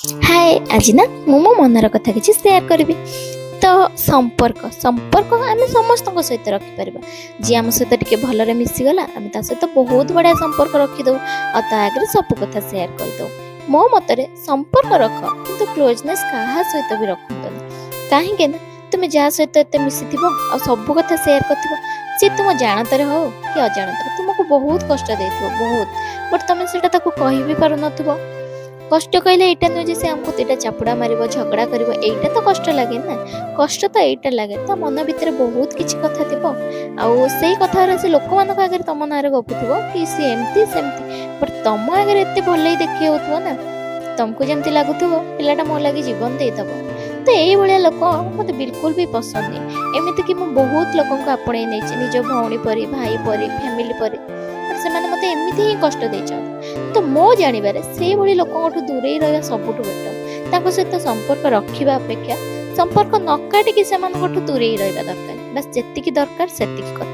हाय आज ना मो मनर कथा किसी सेयार करी। तो संपर्क संपर्क आम समस्त सहित रखिपर जी आम सहित टे भलरे मिसीगला आम सहित बहुत बढ़िया संपर्क रखीदे आगे सब कथा सेयार करदे। मो मतरे संपर्क रख कि क्लोजनेस क्या सहित भी रखुन कहीं तुम जहाँ सहित एत मिसी आ सब कथा सेयार कर सी तुम जानतर हो कि अजाणतर तुमको बहुत कष्ट दे बहुत बट तुम से कही भी पार न कष्ट कहले एटा नुहे जे से हमको तेटा चापुड़ा मारिबो झगड़ा करिवो एटा तो कष्ट लगे ना। कष्ट तो एटा लगे ता मन भितर बहुत किछि कथा थिबो आउ सेही कथा रे से लोक मान आगे तम नारे गपुथबो कि सी एमती सेमती बट तम आगे एते भलै देखि होतबो ना तुमको जेमती लागुथबो पिलाटा मो लागि जीवन दे दबो। तो एई भलिया लोक मते बिल्कुल भी पसंद नहीं। एमिति कि मु बहुत लोकन को आपणे नै छि निज भौणी परी भाई परी फैमिली परी से मते एमिति ही कष्ट देछन। तो मो जानिबारे से भली लोकन दूरे रहिबा सबुठु बेटर ताको सहित संपर्क रखिबा अपेक्षा संपर्क न काटिकी से दूरे रहिबा दरकार बस जेतिकी दरकार सेतिकी।